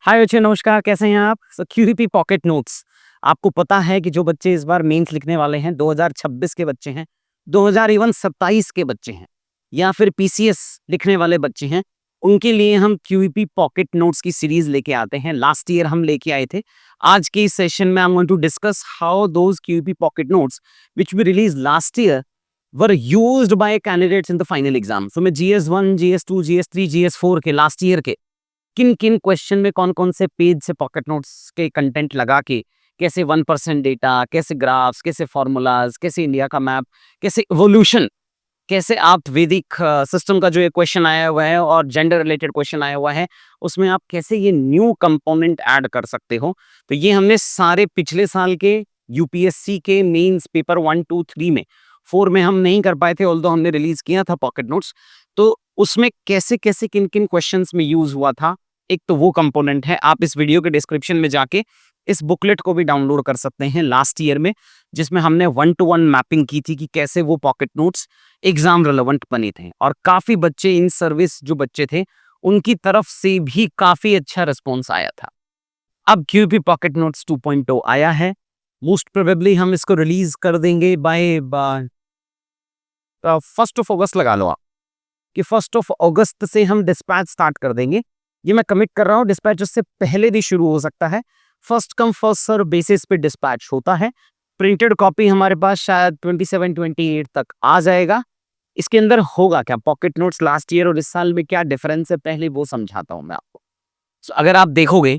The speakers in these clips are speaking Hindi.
हाय अच्छे नमस्कार, कैसे हैं आप? क्यूरीपी पॉकेट नोट्स। आपको पता है कि जो बच्चे इस बार मेंस लिखने वाले हैं, 2026 के बच्चे हैं, 2027 के बच्चे हैं, या फिर पीसीएस लिखने वाले बच्चे हैं, उनके लिए हम क्यूईपी पॉकेट नोट्स की सीरीज लेके आते हैं। लास्ट ईयर हम लेके आए थे। आज के इस सेशन में I am going to discuss how those QEP pocket notes which we release last year were used by candidates in the final exam. So मैं जीएस 1, जीएस 2, जीएस 3, जीएस 4 के लास्ट ईयर के किन किन क्वेश्चन में कौन कौन से पेज से पॉकेट नोट्स के कंटेंट लगा के कैसे 1% डेटा, कैसे ग्राफ्स, कैसे फॉर्मूलाज, कैसे इंडिया का मैप, कैसे इवोल्यूशन, कैसे आप वैदिक सिस्टम का जो ये क्वेश्चन आया हुआ है और जेंडर रिलेटेड क्वेश्चन आया हुआ है, उसमें आप कैसे ये न्यू कंपोनेंट ऐड कर सकते हो। तो ये हमने सारे पिछले साल के यूपीएससी के मेंस पेपर 1, 2, 3 में, 4 में हम नहीं कर पाए थे, ऑल्दो हमने रिलीज किया था पॉकेट नोट्स। तो उसमें कैसे कैसे किन किन क्वेश्चंस में यूज हुआ था, एक तो वो कंपोनेंट है। आप इस वीडियो के डिस्क्रिप्शन में जाके इस बुकलेट को भी डाउनलोड कर सकते हैं लास्ट ईयर में, जिसमें हमने 1 to 1 मैपिंग की थी कि कैसे वो पॉकेट नोट्स एग्जाम रिलेवेंट बने थे। और काफी बच्चे इन सर्विस जो बच्चे थे, उनकी तरफ से भी काफी अच्छा रिस्पॉन्स आया था। अब क्यूपी पॉकेट नोट्स 2.0 आया है। मोस्ट प्रोबेबली हम इसको रिलीज कर देंगे बाय 1 अगस्त लगा लो आप, कि 1 अगस्त से हम डिस्पैच स्टार्ट कर देंगे। ये मैं कमिट कर रहा हूँ, डिस्पैच उससे पहले भी शुरू हो सकता है। First come first serve basis पे डिस्पैच होता है। प्रिंटेड कॉपी हमारे पास शायद 27-28 तक आ जाएगा। इसके अंदर होगा क्या, पॉकेट नोट्स लास्ट ईयर और इस साल में क्या डिफरेंस है, पहले वो समझाता हूं मैं आपको। अगर आप देखोगे,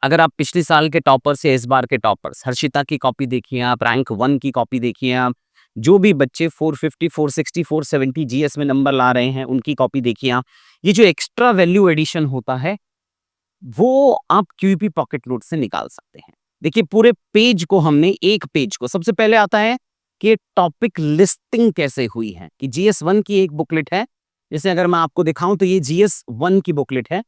अगर आप पिछले साल के टॉपर्स या इस बार के टॉपर्स, हर्षिता की कॉपी देखिए, आप रैंक 1 की कॉपी देखिए, आप जो भी बच्चे 450, 460, 470 जीएस में नंबर ला रहे हैं, उनकी कॉपी देखिए आप। ये जो एक्स्ट्रा वैल्यू एडिशन होता है, वो आप क्यूपी पॉकेट नोट से निकाल सकते हैं। देखिए, पूरे पेज को हमने, एक पेज को सबसे पहले आता है कि टॉपिक लिस्टिंग कैसे हुई है, कि जीएस 1 की एक बुकलेट है। जैसे अगर मैं आपको दिखाऊं तो ये जीएस 1 की बुकलेट है।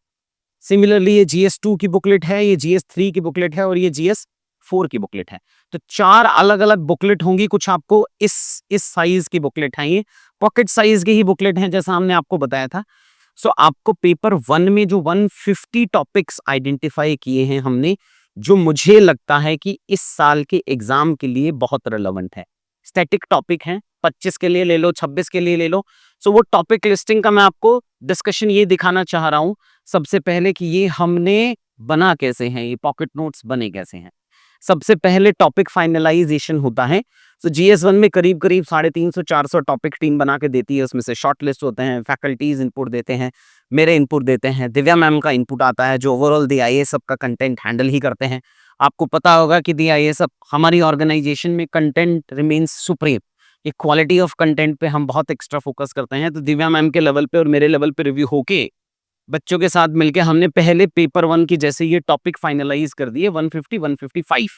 सिमिलरली ये जीएस 2 की बुकलेट है, ये जीएस 3 की बुकलेट है और ये जीएस 4 की बुकलेट है। तो 4 अलग-अलग बुकलेट होंगी। कुछ आपको इस साइज की बुकलेट है, ये पॉकेट साइज की ही बुकलेट है जैसा हमने आपको बताया था। सो आपको पेपर 1 में जो 150 टॉपिक्स आइडेंटिफाई किए हैं हमने, जो मुझे लगता है कि इस साल के एग्जाम के लिए बहुत रिलेवेंट है। स्टैटिक टॉपिक है, 25 के लिए ले लो, 26 के लिए ले लो। सो वो टॉपिक लिस्टिंग का मैं आपको डिस्कशन ये दिखाना चाह रहा हूं सबसे पहले, कि ये हमने बना कैसे हैं, ये पॉकेट नोट्स बने कैसे हैं। सबसे पहले टॉपिक फाइनलाइजेशन होता है। तो जीएस 1 में करीब करीब 350-400 टॉपिक टीम बना के देती है। उसमें से शॉर्ट लिस्ट होते हैं, फैकल्टीज इनपुट देते हैं, मेरे इनपुट देते हैं, दिव्या मैम का इनपुट आता है, जो ओवरऑल डीआईए सब का कंटेंट हैंडल ही करते हैं। आपको पता होगा कि डीआईए सब हमारी ऑर्गेनाइजेशन में कंटेंट रिमेन्स सुप्रीम। ये क्वालिटी ऑफ कंटेंट पे हम बहुत एक्स्ट्रा फोकस करते हैं। तो दिव्या मैम के लेवल पे और मेरे लेवल पे रिव्यू होके बच्चों के साथ मिलके हमने पहले पेपर 1 की जैसे ये टॉपिक फाइनलाइज कर दिए, 150, 155।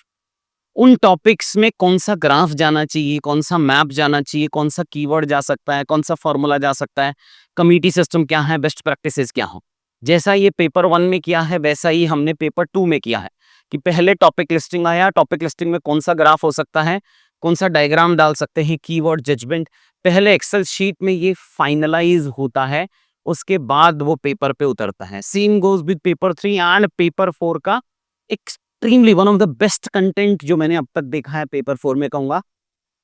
उन टॉपिक्स में कौन सा ग्राफ जाना चाहिए, कौन सा मैप जाना चाहिए, कौन सा कीवर्ड जा सकता है, कौन सा फॉर्मूला जा सकता है, कमिटी सिस्टम क्या है, बेस्ट प्रैक्टिसेस क्या हो। जैसा ये पेपर 1 में किया है, वैसा ही हमने पेपर 2 में किया है, कि पहले टॉपिक लिस्टिंग आया। टॉपिक लिस्टिंग में कौन सा ग्राफ हो सकता है, कौन सा डायग्राम डाल सकते हैं, कीवर्ड जजमेंट, पहले एक्सेल शीट में ये फाइनलाइज होता है। उसके बाद वो पेपर पे उतरता है। Same goes with paper 3 and paper 4 का extremely one of the best content जो मैंने अब तक देखा है पेपर 4 में, कहूंगा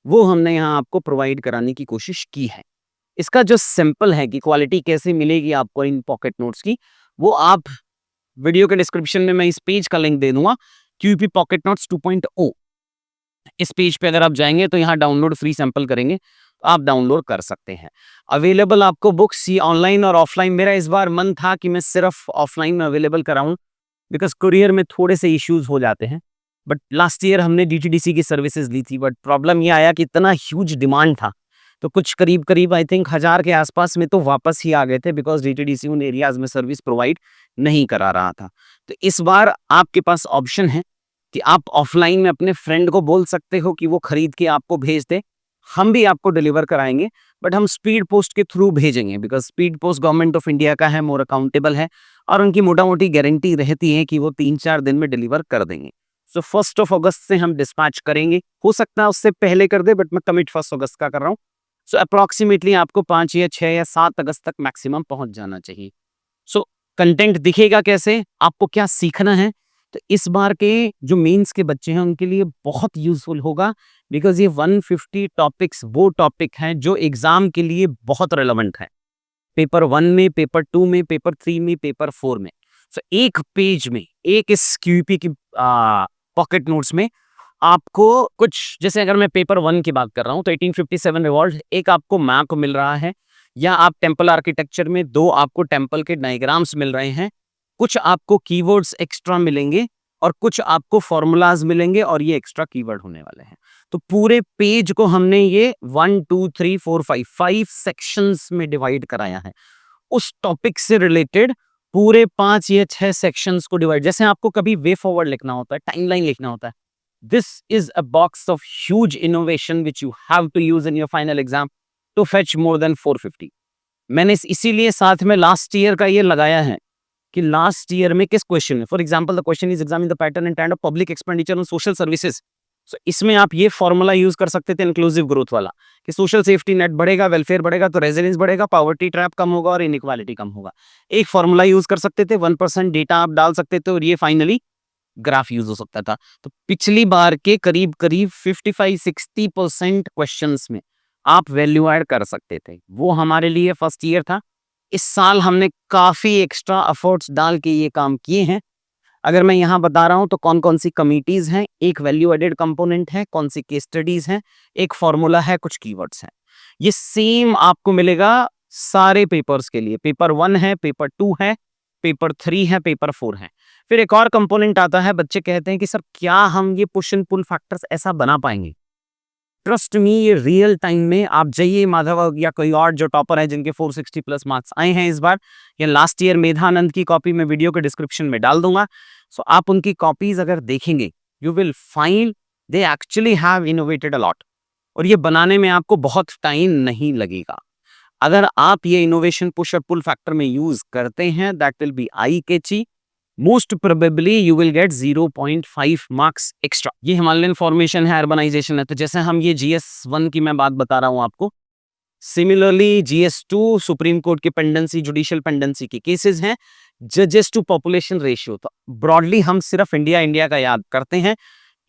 वो हमने यहाँ आपको प्रोवाइड कराने की कोशिश की है। इसका जो सिंपल है कि क्वालिटी कैसे मिलेगी आपको इन पॉकेट नोट्स की, वो आप वीडियो के डिस्क्रिप्शन में मैं इस पेज का लिंक दे दूंगा, क्यूपी पॉकेट नोट्स 2.0। इस पेज पे अगर आप जाएंगे तो यहाँ डाउनलोड फ्री सैंपल करेंगे, तो आप डाउनलोड कर सकते हैं। अवेलेबल आपको बुक्स ये ऑनलाइन और ऑफलाइन। मेरा इस बार मन था कि मैं सिर्फ ऑफलाइन में अवेलेबल कराऊं, बिकॉज कुरियर में थोड़े से इश्यूज हो जाते हैं। बट लास्ट ईयर हमने डीटीडीसी की सर्विसेज ली थी, बट प्रॉब्लम ये आया कि इतना ह्यूज डिमांड था, तो कुछ करीब करीब आई थिंक 1000 के आसपास में तो वापस ही आ गए थे, बिकॉज डीटीडीसी उन एरियाज में सर्विस प्रोवाइड नहीं करा रहा था। तो इस बार आपके पास ऑप्शन है कि आप ऑफलाइन में अपने फ्रेंड को बोल सकते हो कि वो खरीद के आपको भेज दे, हम भी आपको डिलीवर कराएंगे, बट हम स्पीड पोस्ट के थ्रू भेजेंगे, because speed post government of India का है, मोर अकाउंटेबल है, और उनकी मोटा मोटी गारंटी रहती है कि वो 3-4 दिन में डिलीवर कर देंगे। सो 1 अगस्त से हम डिस्पैच करेंगे। हो सकता है उससे पहले कर दे, बट मैं कमिट 1 अगस्त का कर रहा हूँ। सो अप्रोक्सीमेटली आपको 5 या 6 या 7 अगस्त तक मैक्सिमम पहुंच जाना चाहिए। सो कंटेंट दिखेगा कैसे, आपको क्या सीखना है, तो इस बार के जो मेंस के बच्चे हैं उनके लिए बहुत यूजफुल होगा, बिकॉज ये 150 टॉपिक्स वो टॉपिक हैं जो एग्जाम के लिए बहुत रेलेवेंट है। पेपर 1 में, पेपर 2 में, पेपर 3 में, पेपर 4 में। सो एक पेज में, एक इस क्यूपी की पॉकेट नोट्स में आपको कुछ, जैसे अगर मैं पेपर 1 की बात कर रहा हूँ तो 1857 रिवॉल्ट एक आपको मैप मिल रहा है, या आप टेम्पल आर्किटेक्चर में 2 आपको टेम्पल के डायग्राम्स मिल रहे हैं, कुछ आपको कीवर्ड्स एक्स्ट्रा मिलेंगे और कुछ आपको फॉर्मूलाज मिलेंगे, और ये एक्स्ट्रा कीवर्ड होने वाले हैं। तो पूरे पेज को हमने ये 1 2 3 4 5 सेक्शंस में डिवाइड कराया है। उस टॉपिक से रिलेटेड पूरे 5 या 6 सेक्शंस को डिवाइड, जैसे आपको कभी वे फॉरवर्ड लिखना होता है, टाइमलाइन लिखना होता है। This is a box of huge innovation which you have to use in your final exam to fetch more than 450। मैंने इसीलिए साथ में लास्ट ईयर का ये लगाया है कि लास्ट ईयर में किस क्वेश्चन में, for example the question is examine the pattern and trend of public expenditure on social services. So इसमें आप ये फॉर्मूला यूज कर सकते थे इंक्लूसिव ग्रोथ वाला, कि सोशल सेफ्टी नेट बढ़ेगा, वेलफेयर बढ़ेगा तो रेजिडेंस बढ़ेगा, पॉवर्टी ट्रैप कम होगा और इनइक्वालिटी कम होगा। एक फॉर्मूला यूज कर सकते थे, 1% डेटा आप डाल सकते थे और ये फाइनली ग्राफ यूज हो सकता था। तो पिछली बार के करीब करीब 55-60% क्वेश्चंस में आप वैल्यू ऐड कर सकते थे, वो हमारे लिए फर्स्ट ईयर था। इस साल हमने काफी एक्स्ट्रा एफर्ट्स डाल के ये काम किए हैं। अगर मैं यहाँ बता रहा हूँ तो कौन कौन सी कमिटीज हैं, एक वैल्यू एडेड कंपोनेंट है, कौन सी केस स्टडीज हैं, एक फॉर्मूला है, कुछ कीवर्ड्स हैं। ये सेम आपको मिलेगा सारे पेपर्स के लिए। पेपर 1 है, पेपर 2 है, पेपर 3 है, पेपर 4 है। फिर एक और कंपोनेंट आता है, बच्चे कहते हैं कि सर क्या हम ये पुश एंड पुल फैक्टर्स ऐसा बना पाएंगे? ट्रस्ट मी, ये रियल टाइम में आप जाइए, माधव या कोई और जो टॉपर है जिनके 460 प्लस मार्क्स आए हैं इस बार, या लास्ट ईयर मेधानंद की कॉपी मैं वीडियो के डिस्क्रिप्शन में डाल दूंगा। सो आप उनकी कॉपीज अगर देखेंगे, you will find they actually have innovated a lot, और ये बनाने में आपको बहुत टाइम नहीं लगेगा। अगर आप ये इनोवेशन पुश और पुल फैक्टर में यूज करते हैं, that will be eye catchy, most probably you will get 0.5 marks extra. ये हिमालयन फॉर्मेशन है, अर्बनाइजेशन है, तो जैसे हम ये GS1 की मैं बात बता रहा हूं आपको, सिमिलरली GS2 सुप्रीम कोर्ट की पेंडेंसी, जुडिशियल पेंडेंसी की केसेस हैं, जजेस टू पॉपुलेशन रेशियो। तो ब्रॉडली हम सिर्फ इंडिया का याद करते हैं,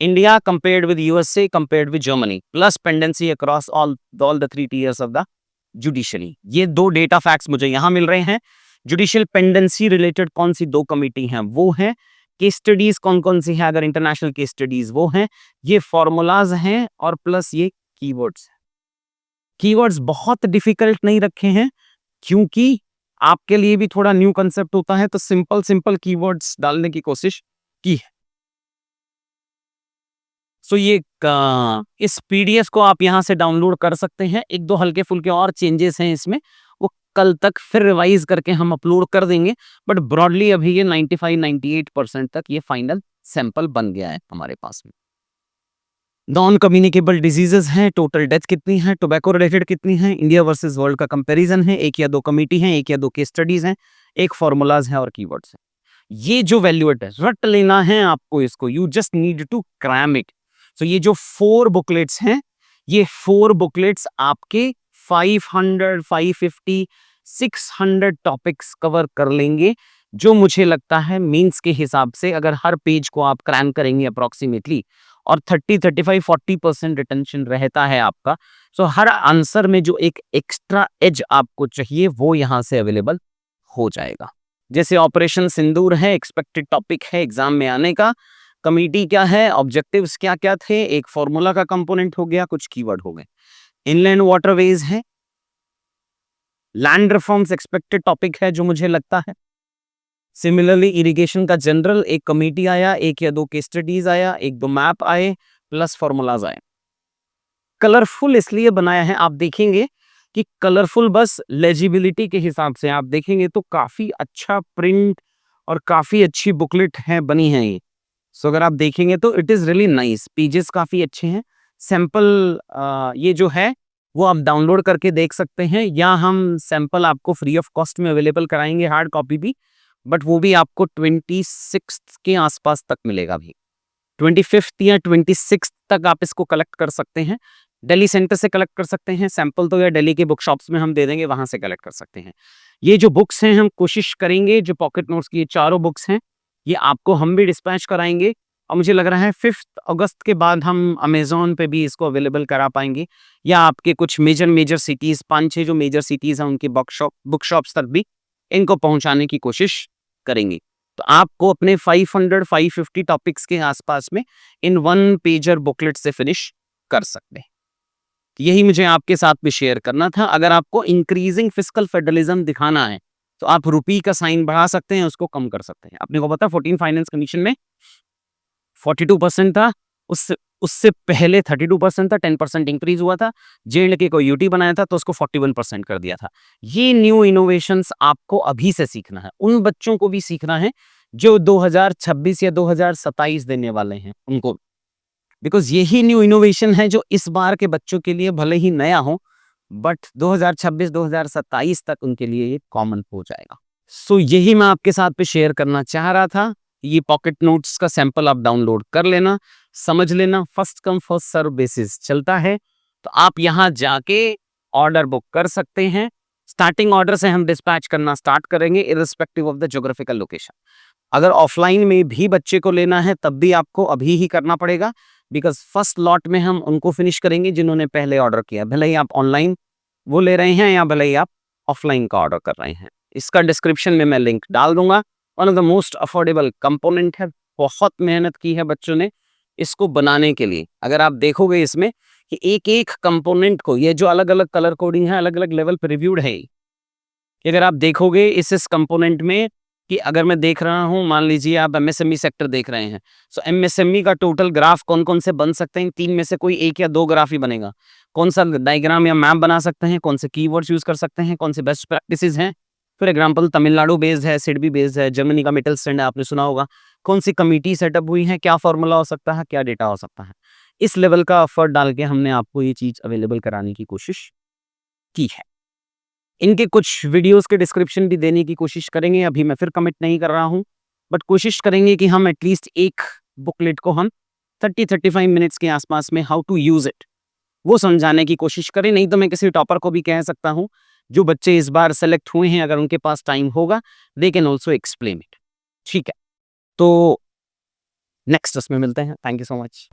India compared with USA, compared with Germany, plus pendency across all the 3 tears of the judiciary. ये 2 डेटा फैक्ट्स मुझे यहां मिल रहे हैं। जुडिशियल पेंडेंसी रिलेटेड कौन सी 2 कमिटी हैं, वो है। केस स्टडीज कौन कौन सी है, अगर इंटरनेशनल केस स्टडीज वो हैं। ये फॉर्मूलाज हैं और प्लस ये कीवर्ड्स। कीवर्ड्स बहुत डिफिकल्ट नहीं रखे हैं, क्योंकि आपके लिए भी थोड़ा न्यू कंसेप्ट होता है, तो सिंपल सिंपल कीवर्ड्स डालने की कोशिश की है। सो ये इस PDF को आप यहां से डाउनलोड कर सकते हैं। 1-2 हल्के फुल्के और चेंजेस हैं इसमें, वो कल तक फिर रिवाइज करके हम अपलोड कर देंगे। बट ब्रॉडली अभी ये 95-98% तक ये फाइनल सैंपल बन गया है हमारे पास में। नॉन कम्युनिकेबल डिजीजेस हैं, टोटल डेथ कितनी है, टोबैको रिलेटेड कितनी है, इंडिया वर्सेस वर्ल्ड का कंपैरिजन है, 1 या 2 कमिटी हैं, 1 या 2 केस स्टडीज हैं, एक फॉर्मूलाज है और कीवर्ड्स हैं। ये जो वैल्यूएट है, रट लेना है आपको इसको, you just need to cram it. So ये जो 4 बुकलेट्स हैं, ये 4 बुकलेट्स आपके 500, 550, 600 टॉपिक्स कवर कर लेंगे, जो मुझे लगता है मीन्स के हिसाब से अगर हर पेज को आप क्रैम करेंगे अप्रोक्सीमेटली, और 30, 35, 40% रिटेंशन रहता है आपका, सो हर आंसर में जो एक एक्स्ट्रा एज आपको चाहिए वो यहां से अवेलेबल हो जाएगा। जैसे ऑपरेशन सिंदूर है, एक्सपेक्टेड टॉपिक है एग्जाम में आने का, कमिटी क्या है, ऑब्जेक्टिव्स क्या क्या थे, एक फॉर्मूला का कंपोनेंट हो गया, कुछ कीवर्ड हो गए। इनलैंड वाटरवेज है, लैंड रिफॉर्म्स एक्सपेक्टेड टॉपिक है जो मुझे लगता है। सिमिलरली इरिगेशन का जनरल एक कमेटी आया, 1 या 2 केस स्टडीज आया, 1-2 मैप आए, प्लस फॉर्मूलाज आए। कलरफुल इसलिए बनाया है, आप देखेंगे कि कलरफुल बस लेजिबिलिटी के हिसाब से आप देखेंगे तो काफी अच्छा प्रिंट और काफी अच्छी बुकलेट है बनी है ये। सो अगर आप देखेंगे तो it is really nice, pages काफी अच्छे हैं। सैंपल ये जो है वो आप डाउनलोड करके देख सकते हैं, या हम सैंपल आपको फ्री ऑफ कॉस्ट में अवेलेबल कराएंगे, हार्ड कॉपी भी, बट वो भी आपको 26 के आसपास तक मिलेगा भी। 25 या 26 तक आप इसको कलेक्ट कर सकते हैं। दिल्ली सेंटर से कलेक्ट कर सकते हैं, सैंपल तो या दिल्ली के बुक शॉप्स में हम दे देंगे, वहाँ से कलेक्ट कर सकते हैं। ये जो बुक्स हैं हम कोशिश करेंगे, जो पॉकेट नोट्स की ये चारों बुक्स हैं, ये आपको हम भी डिस्पैच कराएँगे और मुझे लग रहा है 5th अगस्त के बाद हम अमेज़न पे भी इसको अवेलेबल करा पाएँगे या आपके कुछ मेजर सिटीज़ 5-6 जो मेजर सिटीज़ हैं उनकी बुक शॉप्स तक भी इनको पहुँचाने की कोशिश करेंगे। तो आपको अपने 500-550 टॉपिक्स के आसपास में इन 1 पेजर बुकलेट से फिनिश कर सकते हैं। यही मुझे आपके साथ भी शेयर करना था। अगर आपको इंक्रीजिंग फिस्कल फेडरलिज्म दिखाना है, तो आप रुपी का साइन बढ़ा सकते हैं, उसको कम कर सकते हैं। अपने को पता है 14 फाइनेंस कमीशन में 42% था, उससे उससे पहले 32% था, 10% इंक्रीज हुआ था। जे.एंड.के को यूटी बनाया था तो उसको 41% कर दिया था। ये न्यू इनोवेशंस आपको अभी से सीखना है। उन बच्चों को भी सीखना है जो 2026 या 2027 देने वाले हैं उनको, बिकॉज़ यही न्यू इनोवेशन है जो इस बार के बच्चों के लिए भले ही नया हो, बट 2026-2027 तक उनके लिए ये कॉमन हो जाएगा। सो यही मैं आपके साथ पे शेयर करना चाह रहा था। ये पॉकेट नोट्स का सैंपल आप डाउनलोड कर लेना, समझ लेना, first come first serve basis चलता है, तो आप यहाँ जाके ऑर्डर बुक कर सकते हैं। स्टार्टिंग ऑर्डर से हम डिस्पैच करना स्टार्ट करेंगे irrespective of the geographical location. अगर ऑफलाइन में भी बच्चे को लेना है तब भी आपको अभी ही करना पड़ेगा, बिकॉज़ फर्स्ट लॉट में हम उनको फिनिश करेंगे जिन्होंने पहले ऑर्डर किया। भले ही आप ऑनलाइन वो ले रहे हैं या भले ही आप ऑफलाइन का ऑर्डर कर रहे हैं। इसका डिस्क्रिप्शन में मैं लिंक डाल दूंगा। One of the most affordable component है, बहुत मेहनत की है बच्चों ने इसको बनाने के लिए। अगर आप देखोगे इसमें कि एक एक कंपोनेंट को, ये जो अलग अलग कलर कोडिंग है, अलग अलग लेवल पे रिव्यूड है, कि अगर आप देखोगे इस कंपोनेंट में, कि अगर मैं देख रहा हूं, मान लीजिए आप एमएसएमई सेक्टर देख रहे हैं, सो एमएसएमई का टोटल ग्राफ कौन कौन से बन सकते हैं, 3 में से कोई 1 या 2 ग्राफ ही बनेगा। कौन सा डायग्राम या मैप बना सकते हैं, कौन से कीवर्ड्स यूज कर सकते हैं, कौन से बेस्ट प्रैक्टिसेस हैं। फॉर एग्जाम्पल तमिलनाडु बेस्ड है, सिडबी बेस्ड है, जर्मनी का मिटल स्टैंड है, आपने सुना होगा। कौन सी कमिटी सेटअप हुई है, क्या फॉर्मूला हो सकता है, क्या डेटा हो सकता है। इस लेवल का एफर्ट डाल के हमने आपको ये चीज अवेलेबल कराने की कोशिश की है। इनके कुछ वीडियोस के डिस्क्रिप्शन भी देने की कोशिश करेंगे। अभी मैं फिर कमिट नहीं कर रहा हूं, बट कोशिश करेंगे कि हम एटलीस्ट एक बुकलेट को हम 30-35 मिनट्स के आसपास में हाउ टू यूज इट वो समझाने की कोशिश करें। नहीं तो मैं किसी टॉपर को भी कह सकता हूं, जो बच्चे इस बार सेलेक्ट हुए हैं, अगर उनके पास टाइम होगा, they can also explain it. ठीक है, तो नेक्स्ट उसमें मिलते हैं। Thank you so much.